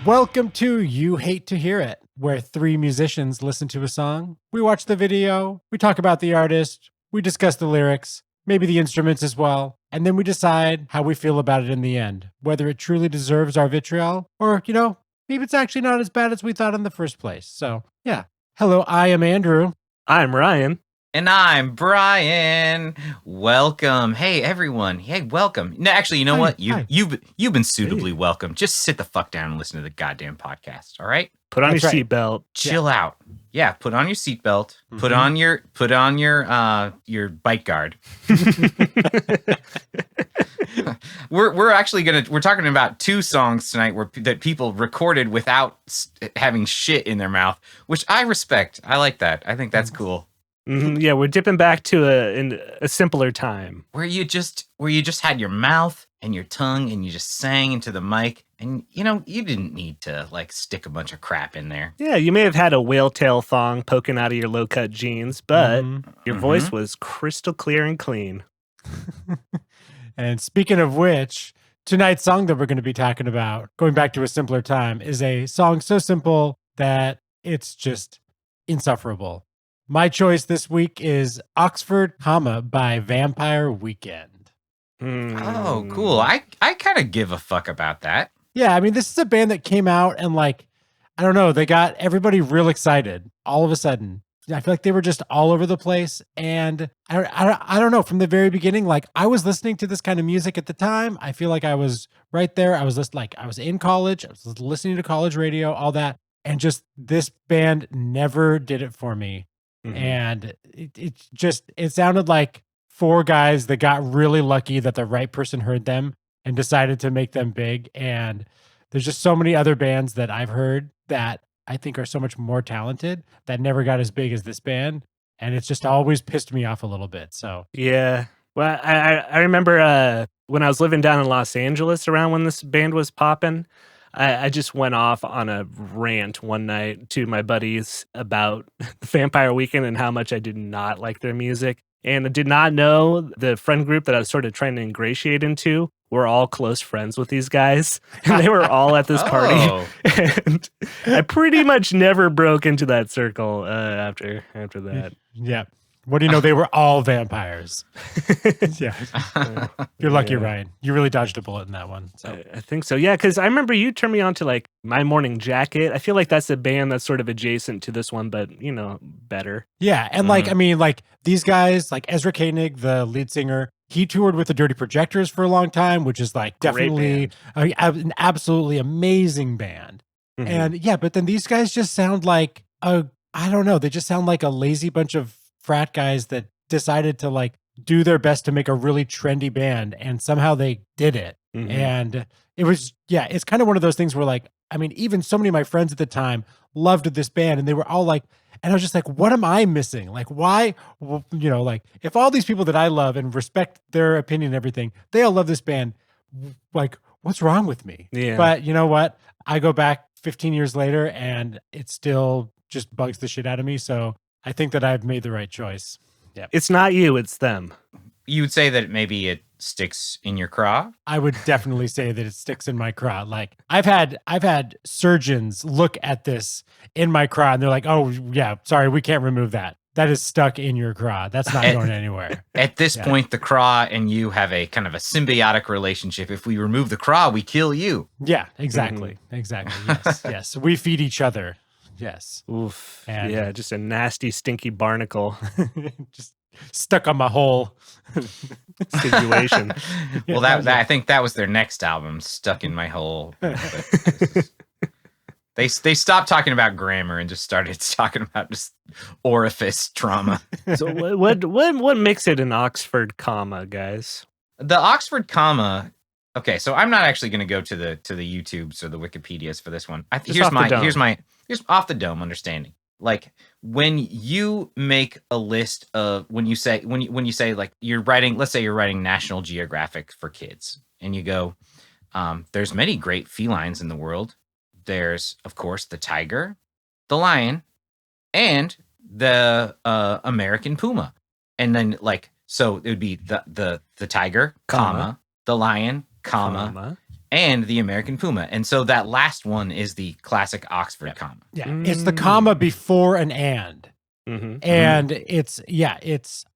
Welcome to You Hate to Hear It, where three musicians listen to a song, we watch the video, we talk about the artist, we discuss the lyrics, maybe the instruments as well, and then we decide how we feel about it in the end, whether it truly deserves our vitriol, or, maybe it's actually not as bad as we thought in the first place. So, yeah. Hello, I am Andrew. I'm Ryan. And I'm Brian. Welcome. Hey, everyone. Hey, welcome. No, actually, you know what? You've been suitably welcome. Just sit the fuck down and listen to the goddamn podcast, all right? Put on your seatbelt. Chill out. Yeah, put on your seatbelt. Mm-hmm. Put on your bike guard. We're talking about two songs tonight that people recorded without having shit in their mouth, which I respect. I like that. I think that's cool. Mm-hmm. Yeah, we're dipping back to a simpler time where you just had your mouth and your tongue and you just sang into the mic, and you didn't need to stick a bunch of crap in there. Yeah, you may have had a whale tail thong poking out of your low cut jeans, but your voice was crystal clear and clean. And speaking of which, tonight's song that we're going to be talking about, going back to a simpler time, is a song so simple that it's just insufferable. My choice this week is Oxford, by Vampire Weekend. Oh, cool. I kind of give a fuck about that. Yeah, I mean, this is a band that came out and I don't know, they got everybody real excited all of a sudden. I feel like they were just all over the place. And I don't know, from the very beginning, I was listening to this kind of music at the time. I feel like I was right there. I was I was in college. I was listening to college radio, all that. And just this band never did it for me. Mm-hmm. And it sounded like four guys that got really lucky that the right person heard them and decided to make them big. And there's just so many other bands that I've heard that I think are so much more talented that never got as big as this band. And it's just always pissed me off a little bit. So, yeah. Well, I remember when I was living down in Los Angeles around when this band was popping, I just went off on a rant one night to my buddies about Vampire Weekend and how much I did not like their music. And I did not know the friend group that I was sort of trying to ingratiate into were all close friends with these guys. And they were all at this party. And I pretty much never broke into that circle after that. Yeah. What do you know? They were all vampires. Yeah. You're lucky, Ryan. You really dodged a bullet in that one. So. I think so. Yeah, because I remember you turned me on to My Morning Jacket. I feel like that's a band that's sort of adjacent to this one, but, better. Yeah. And these guys, Ezra Koenig, the lead singer, he toured with the Dirty Projectors for a long time, which is definitely an absolutely amazing band. Mm-hmm. And yeah, but then these guys just sound I don't know. They just sound like a lazy bunch of frat guys that decided to do their best to make a really trendy band, and somehow they did it. Mm-hmm. And it was, it's kind of one of those things where even so many of my friends at the time loved this band, and they were all and I was just what am I missing? Why, if all these people that I love and respect their opinion and everything, they all love this band, what's wrong with me? Yeah. But you know what? I go back 15 years later and it still just bugs the shit out of me. So I think that I've made the right choice. Yeah. It's not you, it's them. You would say that maybe it sticks in your craw? I would definitely say that it sticks in my craw. I've had surgeons look at this in my craw and they're like, "Oh, yeah, sorry, we can't remove that. That is stuck in your craw. That's not going anywhere." At this point, the craw and you have a kind of a symbiotic relationship. If we remove the craw, we kill you. Yeah, exactly. Mm-hmm. Exactly. Yes. Yes. We feed each other. Yes. Oof. And yeah, just a nasty, stinky barnacle. Just stuck on my whole situation. Well, I think that was their next album, Stuck in My Hole. They stopped talking about grammar and just started talking about just orifice trauma. So what makes it an Oxford comma, guys? The Oxford comma. Okay, so I'm not actually going to go to the YouTubes or the Wikipedias for this one. Here's off the dome understanding. When you make a list of when you say you're writing, let's say you're writing National Geographic for kids, and you go, there's many great felines in the world. There's, of course, the tiger, the lion, and the American puma. And then so it would be the tiger, comma, the lion, comma, and the American puma. And so that last one is the classic Oxford comma. Yeah, it's the comma before an and. And it's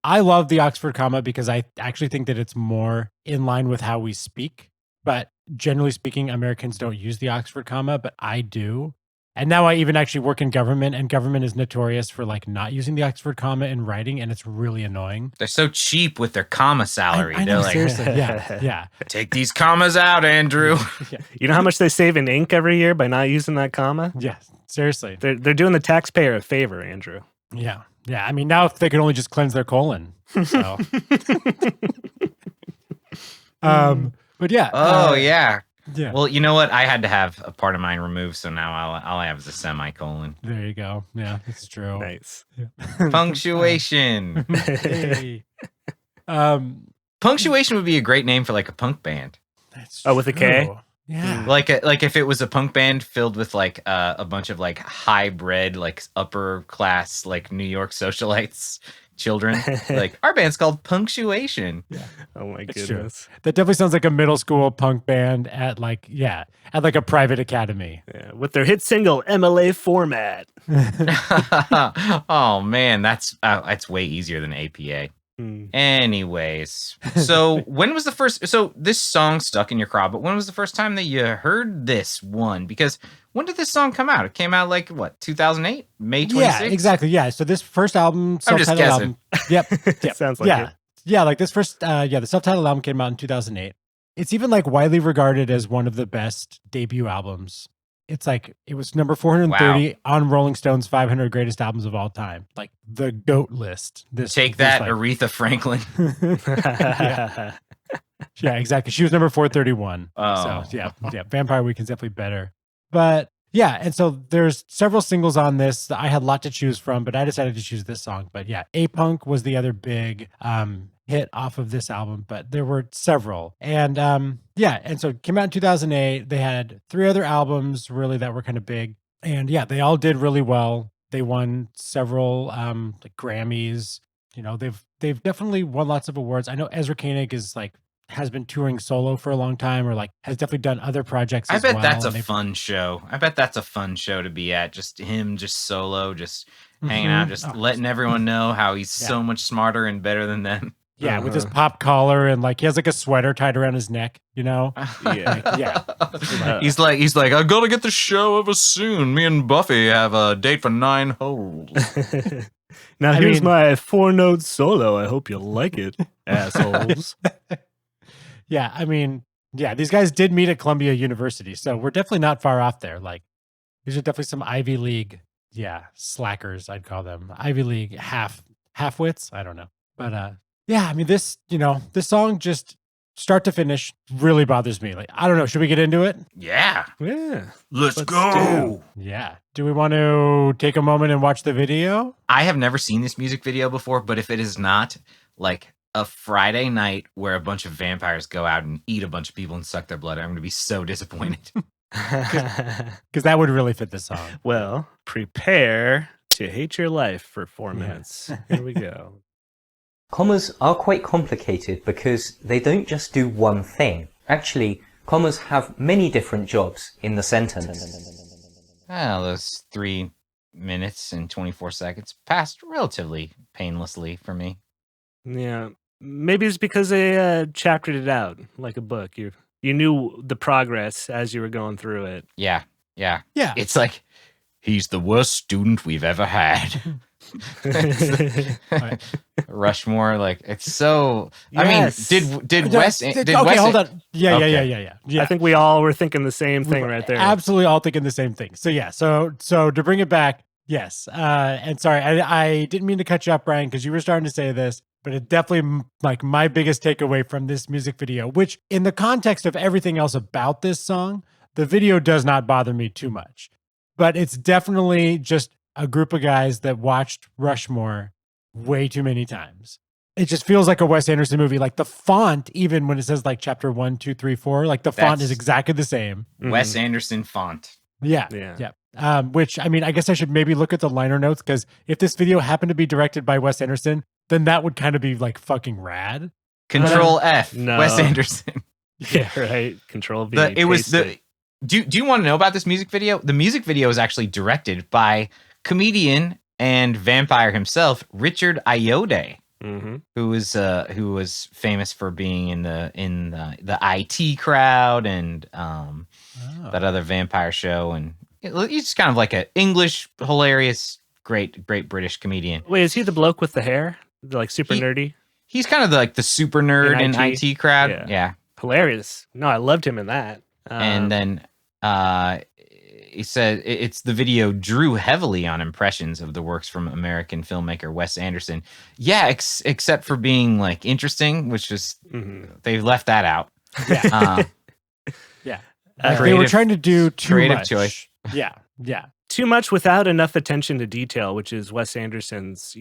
I love the Oxford comma because I actually think that it's more in line with how we speak. But generally speaking, Americans don't use the Oxford comma, but I do. And now I even actually work in government, and government is notorious for like not using the Oxford comma in writing, and it's really annoying. They're so cheap with their comma salary. I know, They're like, seriously, yeah. Take these commas out, Andrew. You know how much they save in ink every year by not using that comma? Yeah, seriously. They're doing the taxpayer a favor, Andrew. Yeah. I mean, now if they could only just cleanse their colon. So. But yeah. Oh, yeah. Yeah. Well, you know what? I had to have a part of mine removed, so now all I have is a semicolon. There you go. Yeah, it's true. Nice. Yeah. Punctuation. Hey. Punctuation would be a great name for like a punk band. That's with a K? true. Yeah. Like if it was a punk band filled with like a bunch of like high-bred, like upper class, like New York socialites, children. Like our band's called Punctuation. Yeah. Oh my It's goodness. true. That definitely sounds like a middle school punk band at like a private academy. Yeah, with their hit single MLA Format. Oh man, that's way easier than APA. Anyways, so when was the first? So this song stuck in your craw, but when was the first time that you heard this one? Because when did this song come out? It came out like what, 2008, May 26th? Yeah, exactly. Yeah. So this first album, self-titled album. Yep. Sounds like it. Yeah. Like this first, the self-titled album came out in 2008. It's even like widely regarded as one of the best debut albums. It's like, it was number 430 on Rolling Stone's 500 greatest albums of all time. Like the GOAT list. Take that, like, Aretha Franklin. Yeah, exactly. She was number 431. Oh. So yeah. Vampire Weekend's definitely better. But yeah, and so there's several singles on this. I had a lot to choose from, but I decided to choose this song. But yeah, A-Punk was the other big hit off of this album, but there were several. And and so it came out in 2008. They had 3 other albums really that were kind of big. And yeah, they all did really well. They won several like Grammys. You know, they've definitely won lots of awards. I know Ezra Koenig has been touring solo for a long time, or like has definitely done other projects. I bet that's a fun show. I bet that's a fun show to be at. Just him, just solo, just hanging out, just letting everyone know how he's so much smarter and better than them. Yeah, with his pop collar and like he has like a sweater tied around his neck, you know? Yeah. He's like, I gotta get the show over soon. Me and Buffy have a date for 9 holes. Now here's my 4-note solo. I hope you like it, assholes. Yeah, I mean, yeah, these guys did meet at Columbia University, so we're definitely not far off there. Like, these are definitely some Ivy League, slackers, I'd call them. Ivy League half-wits, I don't know. But yeah, I mean, this song just start to finish really bothers me. Like, I don't know, should we get into it? Yeah. Let's go. Yeah. Do we want to take a moment and watch the video? I have never seen this music video before, but if it is not like a Friday night where a bunch of vampires go out and eat a bunch of people and suck their blood, I'm going to be so disappointed. Because that would really fit this song. Well, prepare to hate your life for 4 minutes. Here we go. Commas are quite complicated because they don't just do one thing. Actually, commas have many different jobs in the sentence. Those 3 minutes and 24 seconds passed relatively painlessly for me. Yeah. Maybe it's because they chaptered it out like a book. You knew the progress as you were going through it. Yeah. It's like, he's the worst student we've ever had. Rushmore, like, it's so. Yes. I mean, did Wes? Hold on. Yeah. I think we all were thinking the same thing right there. Absolutely, all thinking the same thing. So yeah, so to bring it back, yes. And sorry, I didn't mean to cut you up, Brian, because you were starting to say this. But it definitely, like, my biggest takeaway from this music video, which in the context of everything else about this song, the video does not bother me too much. But it's definitely just a group of guys that watched Rushmore way too many times. It just feels like a Wes Anderson movie. Like the font, even when it says like chapter 1, 2, 3, 4, like the font is exactly the same. Wes Anderson font. Yeah. Which, I mean, I guess I should maybe look at the liner notes, because if this video happened to be directed by Wes Anderson, then that would kind of be like fucking rad. Control F. No. Wes Anderson. Yeah, right. Control V. It was the. Do you want to know about this music video? The music video is actually directed by comedian and vampire himself, Richard Ayoade, who was famous for being in the IT Crowd and that other vampire show, and he's kind of like an English hilarious, great British comedian. Wait, is he the bloke with the hair, like super nerdy? He's kind of like the super nerd in IT Crowd. Yeah. Hilarious. No, I loved him in that. And then he said the video drew heavily on impressions of the works from American filmmaker Wes Anderson. Yeah, except for being like interesting, which is they left that out. Yeah. They were trying to do too creative much. Choice. Yeah. Too much without enough attention to detail, which is Wes Anderson's,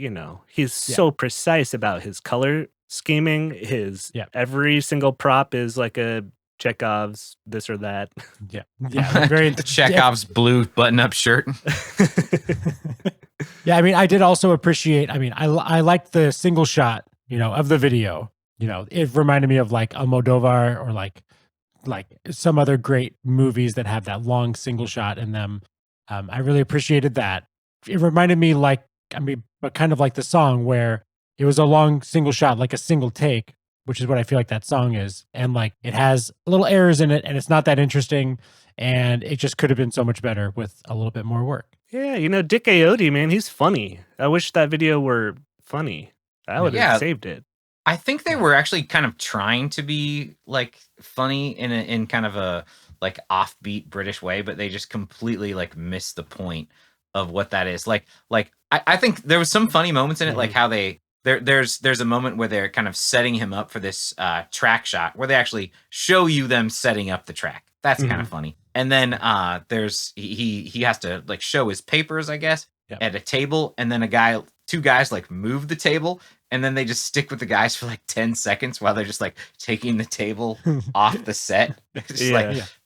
he's so precise about his color scheming. Every single prop is like a Chekhov's this or that. Yeah. Very Chekhov's blue button-up shirt. Yeah, I mean, I did also appreciate, I liked the single shot, of the video. It reminded me of like Almodovar or like some other great movies that have that long single shot in them. I really appreciated that. It reminded me but kind of like the song where it was a long single shot, like a single take, which is what I feel like that song is. And like it has little errors in it and it's not that interesting. And it just could have been so much better with a little bit more work. Yeah, Dick Ayoade, man, he's funny. I wish that video were funny. I would have saved it. I think they were actually kind of trying to be like funny in kind of a like offbeat British way, but they just completely like missed the point of what that is. Like I think there was some funny moments in it, like how there's a moment where they're kind of setting him up for this track shot where they actually show you them setting up the track. That's kind of funny. And then there's he has to like show his papers, I guess, at a table, and then two guys like move the table, and then they just stick with the guys for like 10 seconds while they're just like taking the table off the set.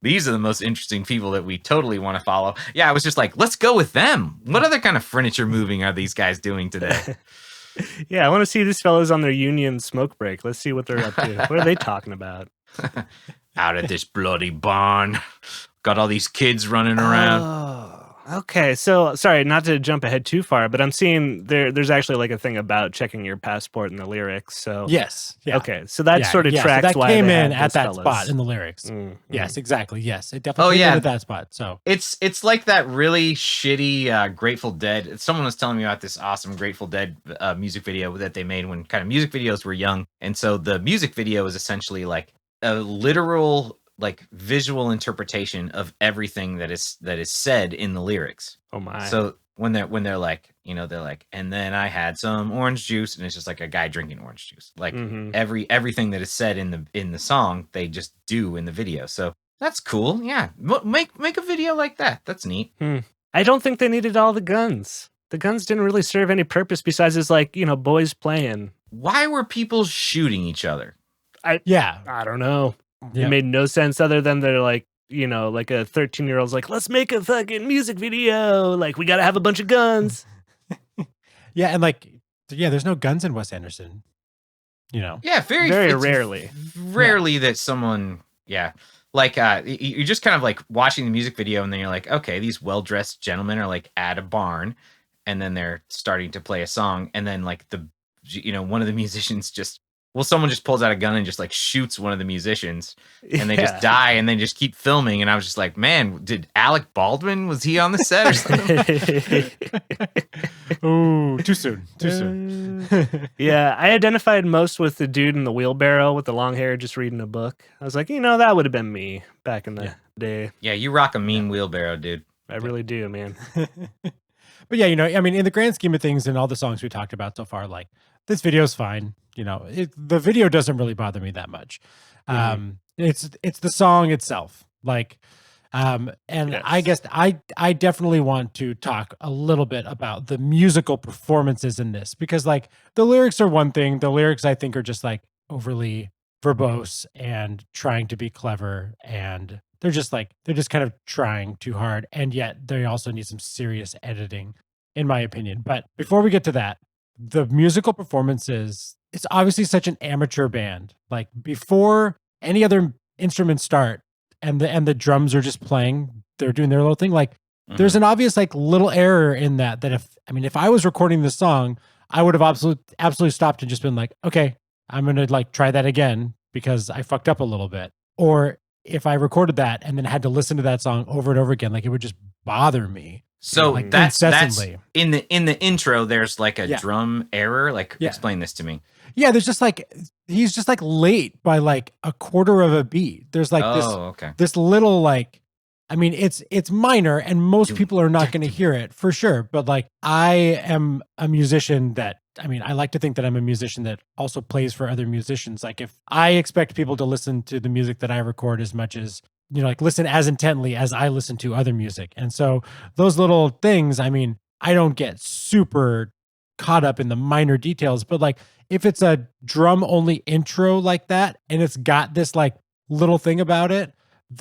These are the most interesting people that we totally want to follow. Yeah, I was just like, let's go with them. What other kind of furniture moving are these guys doing today? Yeah, I want to see these fellas on their union smoke break. Let's see what they're up to. What are they talking about? Out of this bloody barn. Got all these kids running around. Oh, okay. So, sorry, not to jump ahead too far, but I'm seeing there's actually like a thing about checking your passport in the lyrics. So yes. Yeah. Okay. So that sort of tracks so that why came they in had at that fellas. spot in the lyrics. Yes, exactly. Yes, it definitely came in at that spot. So it's like that really shitty Grateful Dead. Someone was telling me about this awesome Grateful Dead music video that they made when kind of music videos were young, and so the music video is essentially like a literal like visual interpretation of everything that is said in the lyrics. Oh my. So when they're like, they're like, and then I had some orange juice, and it's just like a guy drinking orange juice. Like everything that is said in the song, they just do in the video. So that's cool. Yeah. Make a video like that. That's neat. I don't think they needed all the guns. The guns didn't really serve any purpose besides as like, boys playing. Why were people shooting each other? I don't know. It made no sense other than they're like, like a 13-year-old's like, let's make a fucking music video. Like, we got to have a bunch of guns. Yeah. And like, there's no guns in Wes Anderson, Yeah. Very rarely. Rarely that someone, like, you're just kind of like watching the music video and then you're like, okay, these well-dressed gentlemen are like at a barn and then they're starting to play a song. And then like one of the musicians someone just pulls out a gun and just like shoots one of the musicians and they just die and then just keep filming. And I was just like, man, did Alec Baldwin, was he on the set or something? Oh, too soon. Yeah. I identified most with the dude in the wheelbarrow with the long hair, just reading a book. I was like, that would have been me back in the day. Yeah. You rock a mean wheelbarrow, dude. I really do, man. But yeah, in the grand scheme of things and all the songs we talked about so far, like this video's fine. The video doesn't really bother me that much. It's the song itself. Like, I guess I definitely want to talk a little bit about the musical performances in this, because like the lyrics are one thing. The lyrics I think are just like overly verbose and trying to be clever, and they're just kind of trying too hard, and yet they also need some serious editing, in my opinion. But before we get to that, the musical performances, it's obviously such an amateur band. Like before any other instruments start and the drums are just playing, they're doing their little thing. Like there's an obvious like little error in that if I was recording the song, I would have absolutely stopped and just been like, okay, I'm going to like try that again because I fucked up a little bit. Or if I recorded that and then had to listen to that song over and over again, like it would just bother me. So like, that's in the intro. There's like a drum error. Like explain this to me. Yeah, there's just like he's just like late by like a quarter of a beat. There's like this little like, I mean, it's minor and most people are not going to hear it for sure. But like I am a musician that, I mean, I like to think that I'm a musician that also plays for other musicians. Like if I expect people to listen to the music that I record as much as, like listen as intently as I listen to other music. And so those little things, I mean, I don't get super caught up in the minor details, but like if it's a drum only intro like that, and it's got this like little thing about it,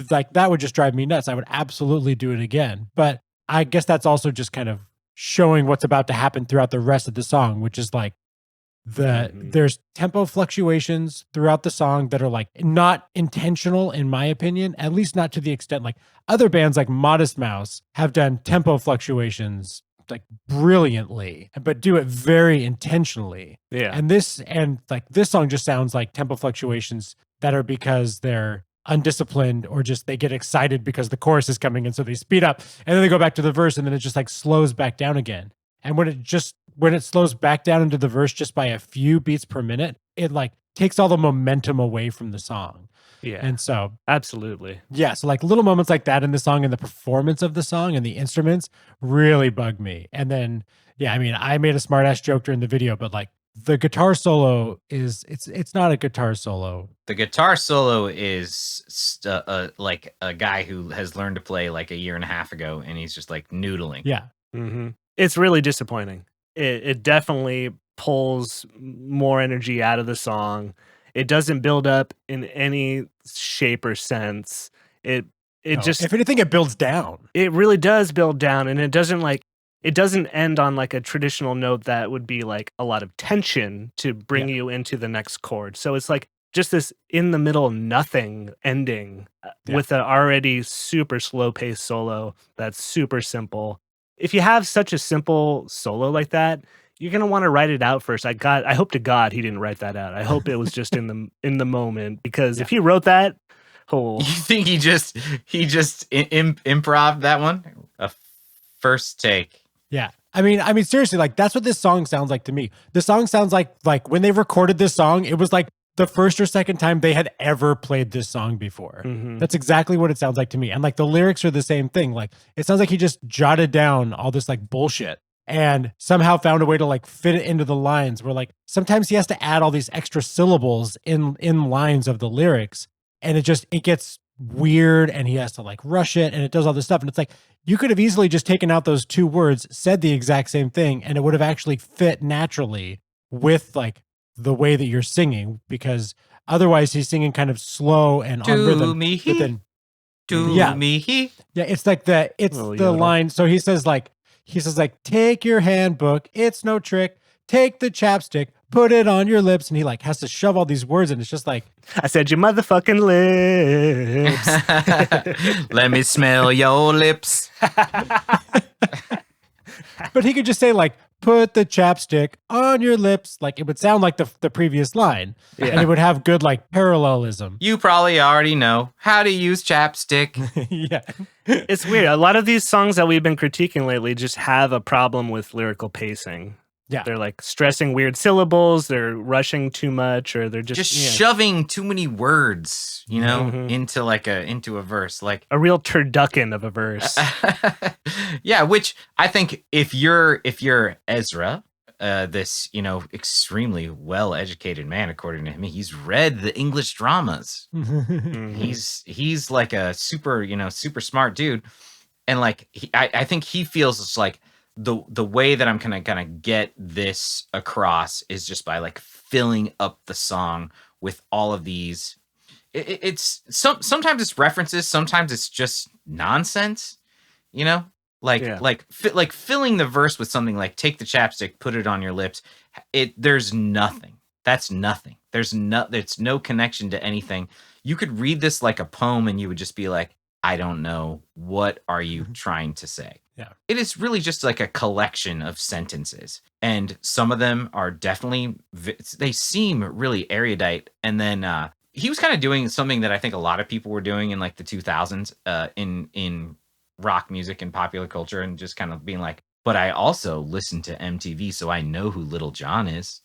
like that would just drive me nuts. I would absolutely do it again. But I guess that's also just kind of showing what's about to happen throughout the rest of the song, which is like there's tempo fluctuations throughout the song that are like not intentional, in my opinion, at least not to the extent like other bands like Modest Mouse have done tempo fluctuations like brilliantly, but do it very intentionally. Yeah. And this song just sounds like tempo fluctuations that are because they're undisciplined or just they get excited because the chorus is coming and so they speed up and then they go back to the verse and then it just like slows back down again. And when it slows back down into the verse just by a few beats per minute, it like takes all the momentum away from the song. Yeah. And so absolutely. Yeah. So like little moments like that in the song and the performance of the song and the instruments really bug me. And then, yeah, I mean, I made a smart ass joke during the video, but like the guitar solo it's not a guitar solo. The guitar solo is like a guy who has learned to play like a year and a half ago and he's just like noodling. Yeah. Mm-hmm. It's really disappointing. It definitely pulls more energy out of the song. It doesn't build up in any shape or sense. If anything, it builds down. It really does build down, and it doesn't end on like a traditional note that would be like a lot of tension to bring you into the next chord. So it's like just this in the middle nothing ending with an already super slow paced solo that's super simple. If you have such a simple solo like that, you're gonna want to write it out first. I hope to God he didn't write that out. I hope it was just in the moment, because if he wrote that, you think he just improv that one? A first take. Yeah. I mean seriously, like that's what this song sounds like to me. The song sounds like when they recorded this song, it was like the first or second time they had ever played this song before. Mm-hmm. That's exactly what it sounds like to me. And like the lyrics are the same thing. Like it sounds like he just jotted down all this like bullshit and somehow found a way to like fit it into the lines where like sometimes he has to add all these extra syllables in lines of the lyrics. And it gets weird and he has to like rush it and it does all this stuff. And it's like, you could have easily just taken out those two words, said the exact same thing, and it would have actually fit naturally with like the way that you're singing, because otherwise he's singing kind of slow and on rhythm. Yeah, it's like the line. So he says like, take your handbook, it's no trick, take the chapstick, put it on your lips, and he like has to shove all these words and it's just like, I said your motherfucking lips. Let me smell your lips. But he could just say like, put the chapstick on your lips. Like it would sound like the previous line. Yeah. And it would have good like parallelism. You probably already know how to use chapstick. Yeah. It's weird. A lot of these songs that we've been critiquing lately just have a problem with lyrical pacing. Yeah. They're like stressing weird syllables, they're rushing too much, or they're just shoving too many words, into a verse, like a real turducken of a verse. Yeah, which I think if you're Ezra, this, extremely well-educated man, according to him, he's read the English dramas. He's like a super smart dude. And like, I think he feels it's like, the way that I'm gonna get this across is just by like filling up the song with all of these. Sometimes it's references, sometimes it's just nonsense, like filling the verse with something like take the chapstick, put it on your lips. There's nothing. That's nothing. There's no connection to anything. You could read this like a poem and you would just be like, I don't know. What are you trying to say? Yeah. It is really just like a collection of sentences. And some of them are definitely, they seem really erudite. And then he was kind of doing something that I think a lot of people were doing in like the 2000s in rock music and popular culture, and just kind of being like, but I also listen to MTV, so I know who Little John is.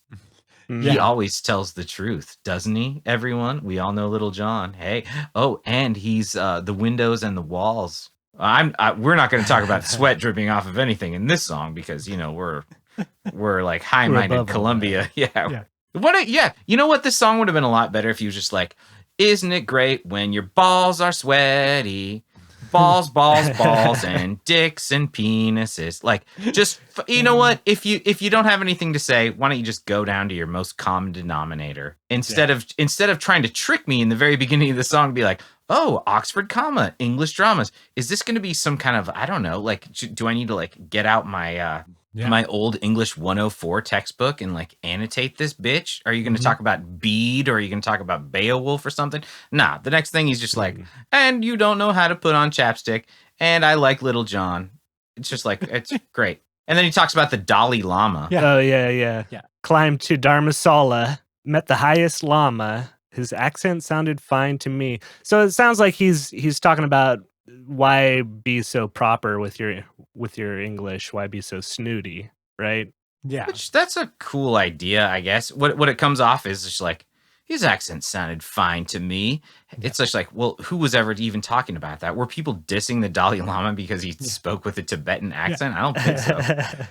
He always tells the truth, doesn't he, everyone? We all know Little John. Hey. Oh, and he's the windows and the walls. We're not going to talk about sweat dripping off of anything in this song because, you know, we're like high-minded Columbia. Yeah. You know what? This song would have been a lot better if he was just like, isn't it great when your balls are sweaty? Balls, and dicks and penises. Like, just, you know what? If you don't have anything to say, why don't you just go down to your most common denominator instead of trying to trick me in the very beginning of the song, be like, oh, Oxford comma, English dramas. Is this going to be some kind of, I don't know, like, do I need to like get out my my old English 104 textbook and like annotate this bitch? Are you going to talk about Bede, or are you going to talk about Beowulf or something? Nah, the next thing he's just like, and you don't know how to put on chapstick, and I like Little John. It's just like, it's great. And then he talks about the Dalai Lama. Yeah. Oh, yeah. Climbed to Dharamsala, met the highest lama. His accent sounded fine to me. So it sounds like he's talking about why be so proper with your English? Why be so snooty, right? Yeah. Which, that's a cool idea, I guess. What it comes off is just like, his accent sounded fine to me. It's just like, well, who was ever even talking about that? Were people dissing the Dalai Lama because he spoke with a Tibetan accent? I don't think so.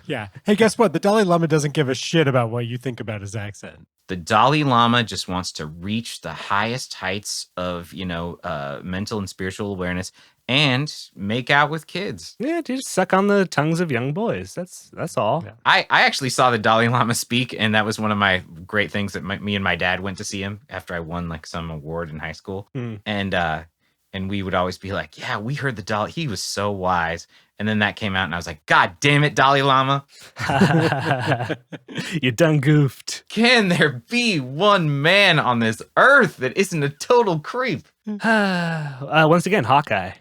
Yeah. Hey, guess what? The Dalai Lama doesn't give a shit about what you think about his accent. The Dalai Lama just wants to reach the highest heights of, mental and spiritual awareness and make out with kids. Yeah, just suck on the tongues of young boys. That's all. Yeah. I actually saw the Dalai Lama speak, and that was one of my great things that me and my dad went to see him after I won like some award in high school. And we would always be like, yeah, we heard the Dalai. He was so wise. And then that came out, and I was like, God damn it, Dalai Lama. You done goofed. Can there be one man on this earth that isn't a total creep? Once again, Hawkeye.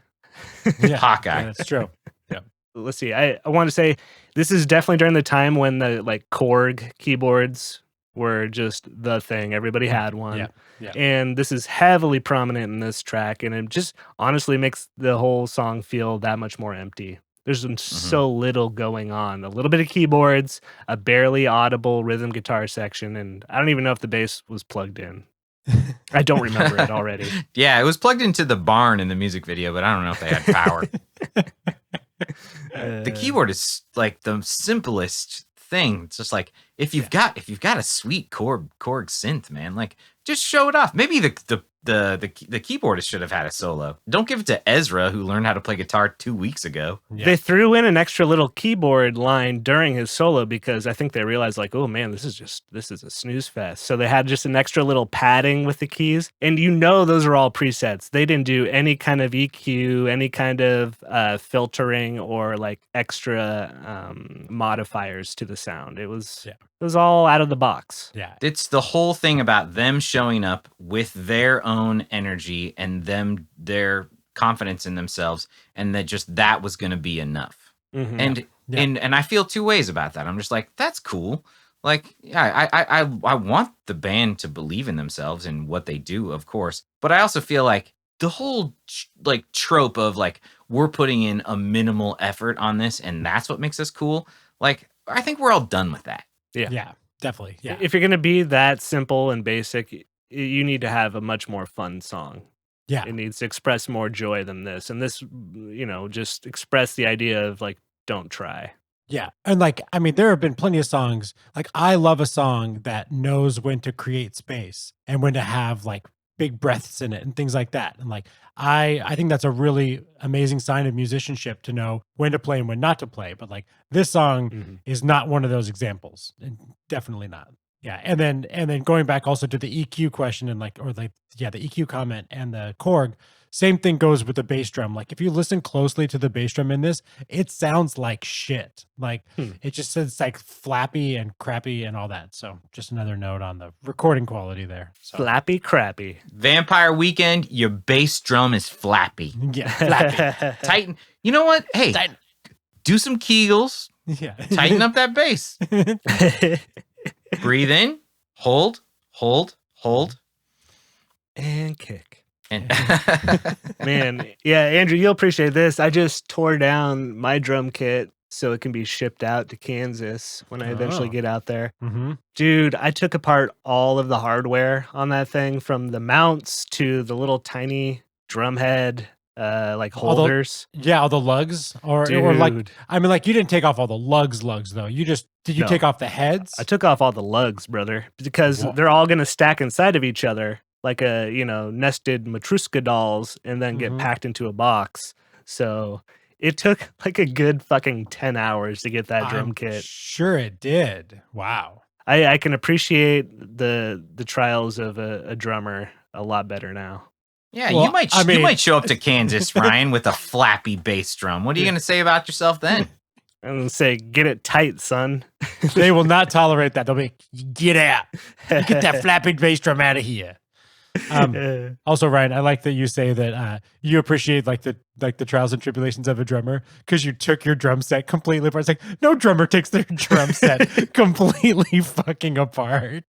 Yeah, Hawkeye. Yeah, that's true. Yeah. Let's see. I want to say this is definitely during the time when the like Korg keyboards were just the thing. Everybody had one. Yeah. And this is heavily prominent in this track, and it just honestly makes the whole song feel that much more empty. There's so little going on. A little bit of keyboards, a barely audible rhythm guitar section, and I don't even know if the bass was plugged in. I don't remember it already. Yeah, it was plugged into the barn in the music video, but I don't know if they had power. The keyboard is like the simplest thing. It's just like, if you've got a sweet Korg synth, man, like, just show it off. Maybe the keyboardist should have had a solo. Don't give it to Ezra, who learned how to play guitar 2 weeks ago. Yeah. They threw in an extra little keyboard line during his solo because I think they realized, like, oh man, this is a snooze fest. So they had just an extra little padding with the keys, and those are all presets. They didn't do any kind of EQ, any kind of filtering, or like extra modifiers to the sound. It was all out of the box. Yeah, it's the whole thing about them showing up with their own energy and their confidence in themselves, and that was going to be enough. And I feel two ways about that. I'm just like, that's cool. Like, yeah, I want the band to believe in themselves and what they do, of course, but I also feel like the whole like trope of like, we're putting in a minimal effort on this and that's what makes us cool. Like, I think we're all done with that. Yeah, definitely. Yeah. If you're going to be that simple and basic, you need to have a much more fun song. Yeah. It needs to express more joy than this. And this, just express the idea of like, don't try. Yeah. And like, I mean, there have been plenty of songs. Like, I love a song that knows when to create space and when to have like big breaths in it and things like that. And like, I think that's a really amazing sign of musicianship to know when to play and when not to play. But like, this song is not one of those examples. Definitely not. Yeah, and then going back also to the EQ question and the EQ comment and the Korg, same thing goes with the bass drum. Like if you listen closely to the bass drum in this, it sounds like shit. Like it just says like flappy and crappy and all that. So just another note on the recording quality there. So. Flappy crappy. Vampire Weekend, your bass drum is flappy. Yeah, flappy. Tighten. You know what? Hey, do some Kegels. Yeah. Tighten up that bass. Breathe in, hold, and kick. And Man, yeah, Andrew, you'll appreciate this. I just tore down my drum kit so it can be shipped out to Kansas when I eventually get out there. Mm-hmm. Dude, I took apart all of the hardware on that thing, from the mounts to the little tiny drum head holders. All the lugs, or like, I mean, like you didn't take off all the lugs though. You just did you take off the heads? I took off all the lugs, brother, because they're all gonna stack inside of each other like nested Matryoshka dolls, and then get packed into a box. So it took like a good fucking 10 hours to get that drum kit. Sure, it did. Wow. I can appreciate the trials of a drummer a lot better now. Yeah, well, you might show up to Kansas, Ryan, with a flappy bass drum. What are you going to say about yourself then? I'm going to say, get it tight, son. They will not tolerate that. They'll be, get out. Get that flappy bass drum out of here. Also, Ryan, I like that you say that you appreciate the trials and tribulations of a drummer because you took your drum set completely apart. It's like no drummer takes their drum set completely fucking apart.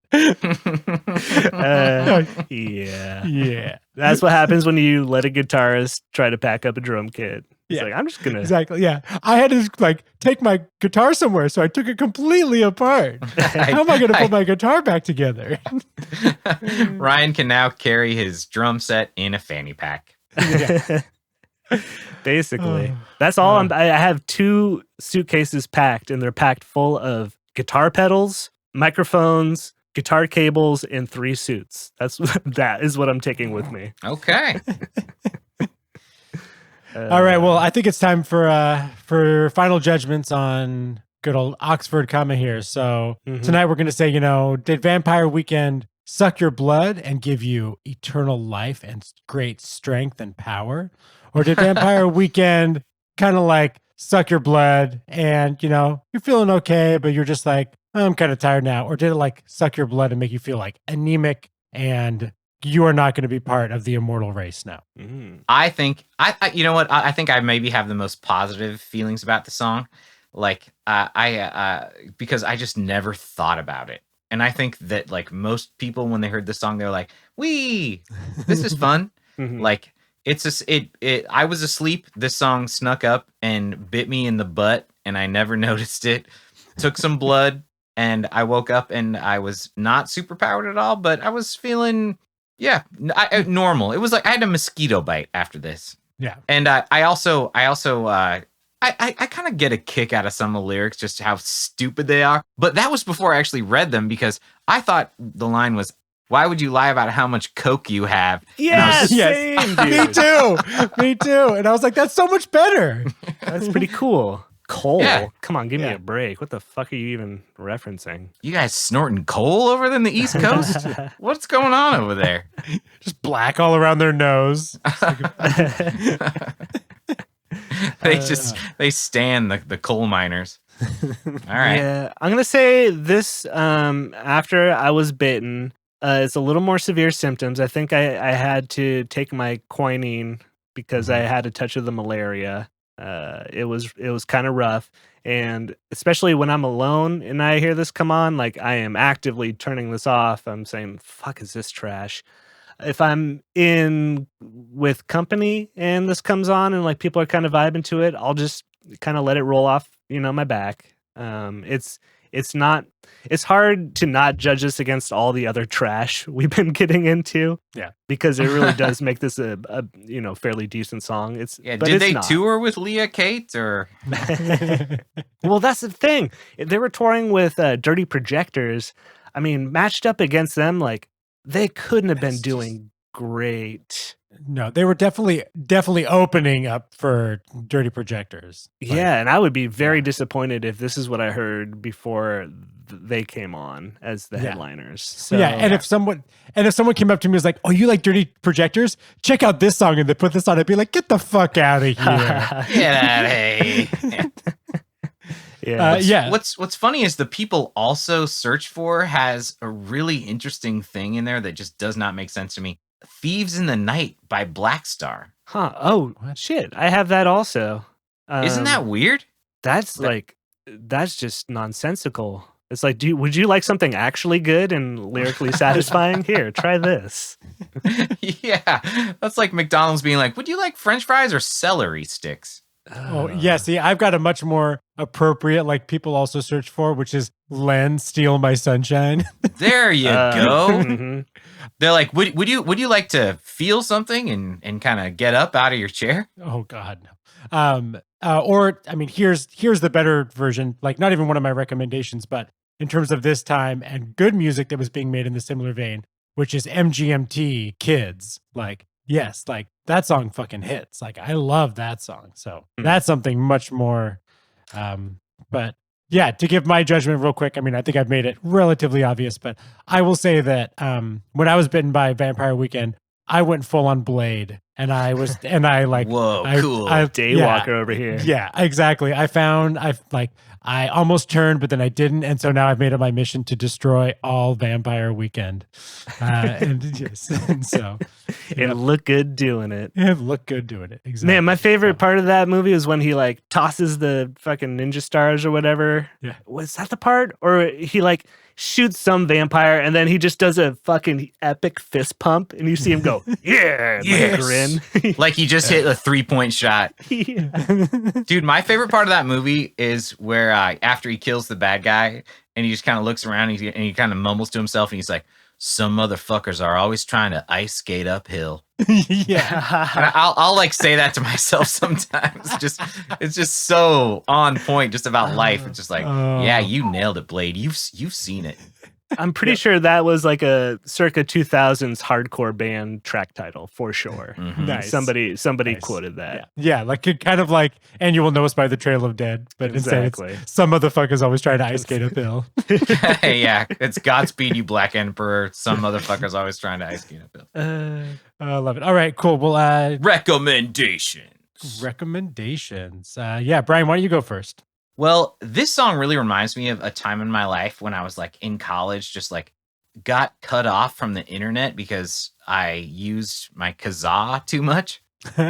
Yeah. That's what happens when you let a guitarist try to pack up a drum kit. It's like, I'm just gonna exactly. Yeah, I had to take my guitar somewhere, so I took it completely apart. How am I going to put my guitar back together? Ryan can now carry his drum set in a fanny pack. Yeah. Basically, that's all. I have 2 suitcases packed, and they're packed full of guitar pedals, microphones, guitar cables, and 3 suits. That is what I'm taking with me. Okay. All right. Well, I think it's time for final judgments on good old Oxford Kama here. So tonight we're going to say, did Vampire Weekend suck your blood and give you eternal life and great strength and power? Or did Vampire Weekend kind of suck your blood and, you're feeling okay, but you're just like, I'm kind of tired now? Or did it suck your blood and make you feel anemic and you are not going to be part of the immortal race now? I think you know what? I think I maybe have the most positive feelings about the song. Because I just never thought about it. And I think that most people, when they heard this song, they're like, "Wee, this is fun." It's just I was asleep. This song snuck up and bit me in the butt, and I never noticed it. Took some blood, and I woke up, and I was not super powered at all, but I was feeling normal. It was I had a mosquito bite after this. Yeah, and I also kind of get a kick out of some of the lyrics, just how stupid they are. But that was before I actually read them, because I thought the line was, "Why would you lie about how much coke you have?" Yes, same, dude. Me too. And I was like, that's so much better. That's pretty cool. Coal? Yeah. Come on, give me a break. What the fuck are you even referencing? You guys snorting coal over there in the East Coast? What's going on over there? Just black all around their nose. They stand the coal miners. All right. Yeah, I'm gonna say this. After I was bitten, it's a little more severe symptoms. I think I had to take my quinine because I had a touch of the malaria. It was kind of rough, and especially when I'm alone and I hear this come on, I am actively turning this off. I'm saying, "Fuck, is this trash?" If I'm in with company and this comes on and people are kind of vibing to it, I'll just kind of let it roll off, my back. It's hard to not judge this against all the other trash we've been getting into. Yeah, because it really does make this a fairly decent song. Did they tour with Leah Kate or? Well, that's the thing. They were touring with Dirty Projectors. I mean, matched up against them, they couldn't have been doing great. No, they were definitely opening up for Dirty Projectors. Yeah, and I would be very disappointed if this is what I heard before they came on as the headliners. So and if someone came up to me and was like, "Oh, you like Dirty Projectors? Check out this song," and they put this on, I'd be like, "Get the fuck out of here!" Get out of here. What's funny is the People Also Search For has a really interesting thing in there that just does not make sense to me. Thieves in the Night by Blackstar. Huh. Oh, shit. I have that also. Isn't that weird? That's just nonsensical. It's like, would you like something actually good and lyrically satisfying? Here, try this. Yeah. That's like McDonald's being like, would you like French fries or celery sticks? Oh, yeah. See, I've got a much more appropriate, like People Also Search For, which is Len, Steal My Sunshine. There you go. Mm-hmm. They're like, would you like to feel something and kind of get up out of your chair? Oh God, no. Or I mean, here's the better version. Like, not even one of my recommendations, but in terms of this time and good music that was being made in the similar vein, which is MGMT Kids. Like, yes, like that song fucking hits. Like, I love that song. So that's something much more. But yeah, to give my judgment real quick, I mean, I think I've made it relatively obvious, but I will say that when I was bitten by Vampire Weekend, I went full on Blade, and I like, whoa, cool, Daywalker over here. Yeah, exactly. I almost turned, but then I didn't, and so now I've made it my mission to destroy all Vampire Weekend, and look good doing it. And look good doing it. Exactly. Man, my favorite part of that movie is when he like tosses the fucking ninja stars or whatever. Yeah, was that the part, or he like shoots some vampire and then he just does a fucking epic fist pump and you see him go, yeah, yes. Like grin. Like he just hit a 3-point shot. Yeah. Dude, my favorite part of that movie is where after he kills the bad guy and he just kind of looks around and he kind of mumbles to himself and he's like, some motherfuckers are always trying to ice skate uphill. Yeah. And I'll like say that to myself sometimes. It's just so on point just about life. It's just like, yeah, you nailed it, Blade. You've seen it. I'm pretty sure that was like a circa 2000s hardcore band track title for sure. Mm-hmm. Nice. Somebody nice. Quoted that. Yeah, like it kind of like, and you will know us by the Trail of Dead, but exactly. Instead it's some motherfuckers always trying to ice skate uphill. Yeah, it's Godspeed You Black Emperor. Some motherfuckers always trying to ice skate uphill. I love it. All right, cool. Well, recommendations. Yeah, Brian, why don't you go first? Well, this song really reminds me of a time in my life when I was like in college, just like got cut off from the internet because I used my Kazaa too much.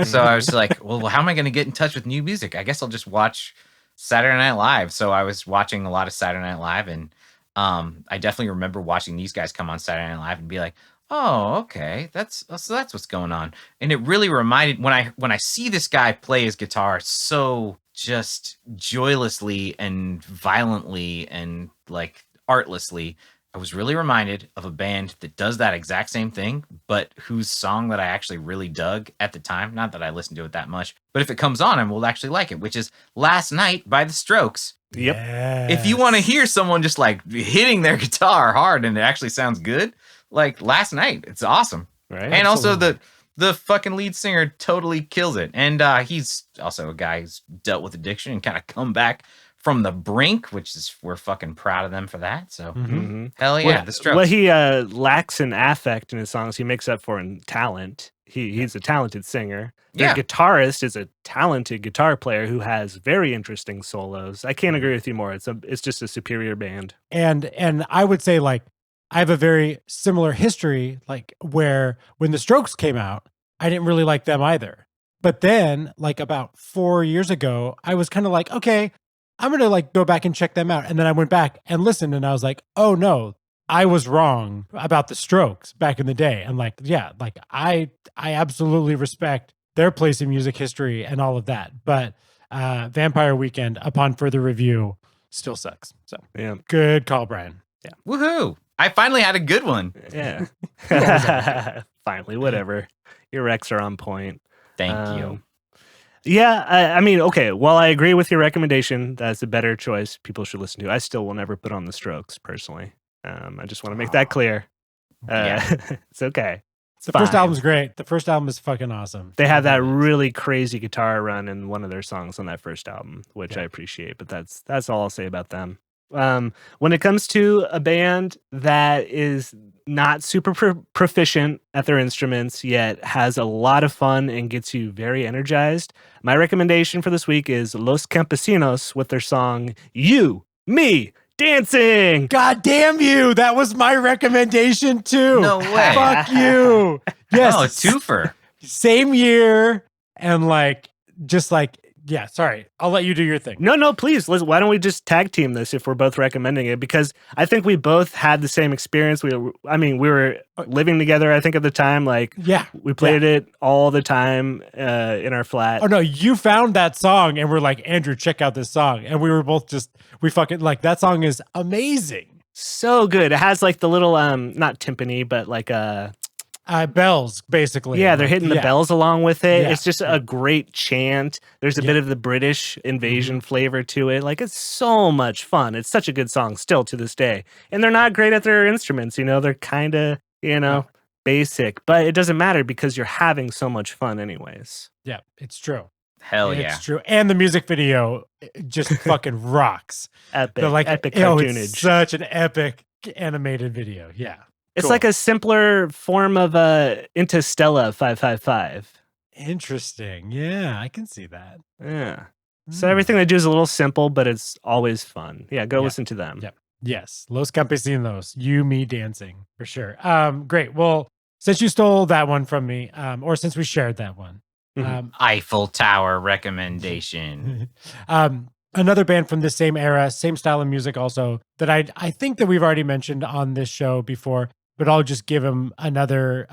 So I was like, well, how am I going to get in touch with new music? I guess I'll just watch Saturday Night Live. So I was watching a lot of Saturday Night Live, and I definitely remember watching these guys come on Saturday Night Live and be like, oh, okay, that's what's going on. And it really reminded when I see this guy play his guitar so just joylessly and violently and like artlessly, I was really reminded of a band that does that exact same thing, but whose song that I actually really dug at the time, not that I listened to it that much, but if it comes on, I will actually like it, which is Last Night by The Strokes. Yep. Yes. If you want to hear someone just like hitting their guitar hard and it actually sounds good, like Last Night, it's awesome. Right. And absolutely. Also the fucking lead singer totally kills it. And he's also a guy who's dealt with addiction and kind of come back from the brink, which is, we're fucking proud of them for that. So hell yeah, The Strokes. What he lacks in affect in his songs, he makes up for in talent. He's a talented singer. Their guitarist is a talented guitar player who has very interesting solos. I can't agree with you more. It's just a superior band. And I would say, like, I have a very similar history, like where when The Strokes came out, I didn't really like them either. But then, like about 4 years ago, I was kind of like, okay, I'm going to like go back and check them out. And then I went back and listened and I was like, oh no, I was wrong about The Strokes back in the day. And like, yeah, like I absolutely respect their place in music history and all of that. But Vampire Weekend, upon further review, still sucks. So yeah, good call, Brian. Yeah. Woohoo. I finally had a good one. Yeah. Finally, whatever. Your recs are on point. Thank you. Yeah, I mean, okay, while I agree with your recommendation, that's a better choice people should listen to. I still will never put on The Strokes, personally. I just want to make that clear. It's okay. The first album's great. The first album is fucking awesome. They have that really crazy guitar run in one of their songs on that first album, which I appreciate. But that's all I'll say about them. When it comes to a band that is not super proficient at their instruments yet has a lot of fun and gets you very energized, my recommendation for this week is Los Campesinos with their song You, Me, Dancing. God damn you. That was my recommendation too. No way. Fuck you. Yes. Oh, a twofer. Same year. And yeah, sorry. I'll let you do your thing. No, please. Why don't we just tag team this if we're both recommending it? Because I think we both had the same experience. We were living together, I think, at the time. We played it all the time in our flat. Oh, no, you found that song and we're like, Andrew, check out this song. And we were both that song is amazing. So good. It has the little, not timpani, but bells, basically. Yeah, they're hitting the bells along with it. Yeah. It's just a great chant. There's a bit of the British invasion flavor to it. It's so much fun. It's such a good song still to this day. And they're not great at their instruments. They're kind of, basic. But it doesn't matter because you're having so much fun anyways. Yeah, it's true. Hell yeah. It's true. And the music video just fucking rocks. Epic. Epic Cartoonage. It's such an epic animated video. Yeah. It's like a simpler form of Interstellar 555. Interesting. Yeah, I can see that. Yeah. So everything they do is a little simple, but it's always fun. Yeah, go listen to them. Yep. Yes. Los Campesinos. You, Me, Dancing. For sure. Great. Well, since you stole that one from me, or since we shared that one. Eiffel Tower recommendation. Another band from the same era, same style of music also, that I think that we've already mentioned on this show before, but I'll just give them another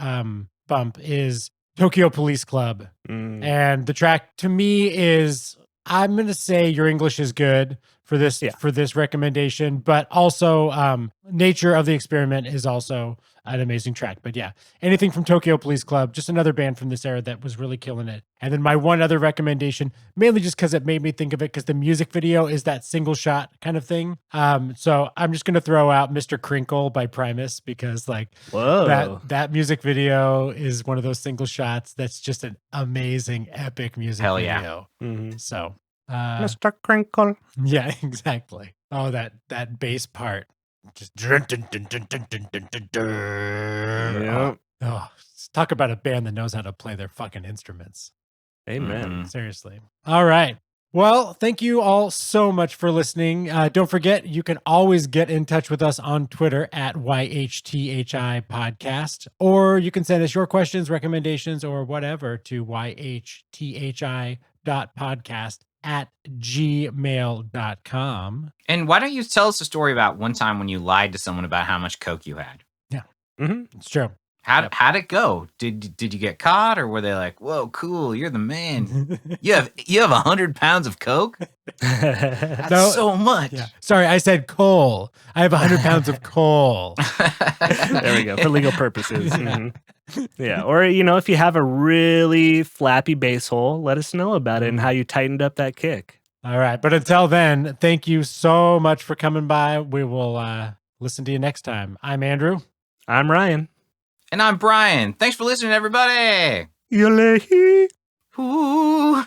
bump, is Tokyo Police Club. And the track to me is, I'm going to say Your English is Good for this recommendation, but also Nature of the Experiment is also an amazing track. But yeah, anything from Tokyo Police Club, just another band from this era that was really killing it. And then my one other recommendation, mainly just because it made me think of it, because the music video is that single shot kind of thing. So I'm just going to throw out Mr. Crinkle by Primus, because that music video is one of those single shots that's just an amazing, epic music video. So Mr. Crinkle. Yeah, exactly. Oh, that bass part. Just talk about a band that knows how to play their fucking instruments. Amen. Seriously. All right. Well, thank you all so much for listening. Don't forget, you can always get in touch with us on Twitter at YHTHI Podcast, or you can send us your questions, recommendations, or whatever to yhthi.podcast@gmail.com. And why don't you tell us a story about one time when you lied to someone about how much Coke you had? Yeah, it's true. How'd it go? Did you get caught, or were they like, "Whoa, cool, you're the man. you have 100 pounds of Coke? That's so much." Yeah. Sorry, I said coal. I have 100 pounds of coal. There we go, for legal purposes. Yeah, or if you have a really flappy bass hole, let us know about it and how you tightened up that kick. All right, but until then, thank you so much for coming by. We will listen to you next time. I'm Andrew. I'm Ryan. And I'm Brian. Thanks for listening, everybody. Yalehi. Ooh.